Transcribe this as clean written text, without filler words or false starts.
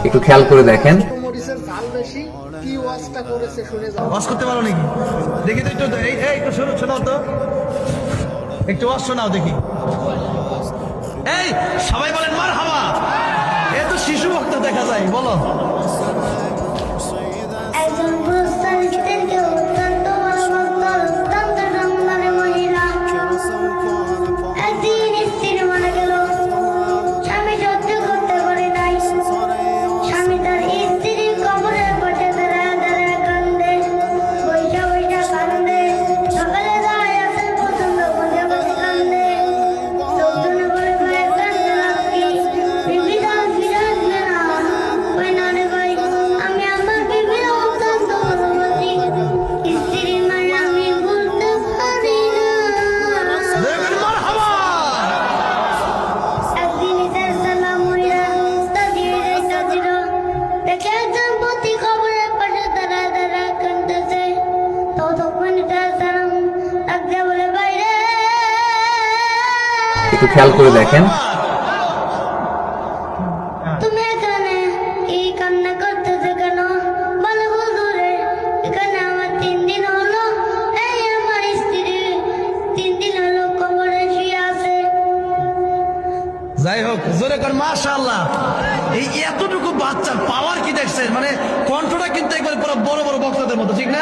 একটু খেয়াল করে দেখেন। ওয়াজ করতে পারো নাকি দেখি তো একটু, একটু শোনাও তো, একটু ওয়াজ শোনাও দেখি। এই সবাই বলেন মারহাবা। এ তো শিশু বক্তা দেখা যায়, বলো। একজন পুরুষ তার স্ত্রীকে অত্যন্ত ভালোবাসত, অত্যন্ত সম্মানের মহিলা। একদিন স্ত্রী মারা গেল, স্বামী সহ্য করতে পারে নাই। স্বামী তার স্ত্রীর কবরের পাশে দাঁড়ায় দাঁড়ায় কান্দে, বৈশা বৈশা কান্দে। সকালে দাঁড়ায় আসেন পছন্দ বসে বসে কান্দে। লোকজনে বলে, ভাই কান্দে লাগি, বিবি তো ফিরে আসবে না। ওই না রে ভাই, আমি আমার বিবির অত্যন্ত ভালোবাসি, স্ত্রীর মায়া আমি ভুলতে পারি না। একদিন ঈদের সালাম হইয়া তাজিয়ে যাইতাছিল, দেখে একজন পতি কবরের পাশে দাঁড়ায় দাঁড়ায় কাঁদতেছে। ততক্ষণ ঈদের সালাম ডাকতে বলে, বাইরে একটু খেয়াল করে দেখেন। তুমি এখানে এই কান্না করতেছো কেন? বলে, হুজুরে এখানে আমার 3 দিন হলো, এই আমার স্ত্রী 3 দিন হলো কবরে শুয়ে আছে। যাই হোক, জোরে কর মাশাআল্লাহ। এই এতটুকু বাচ্চার পাওয়ার কি দেখছেন? মানে কণ্ঠটা কিন্তু একবার পুরো বড় বড় বক্তাদের মতো, ঠিক না?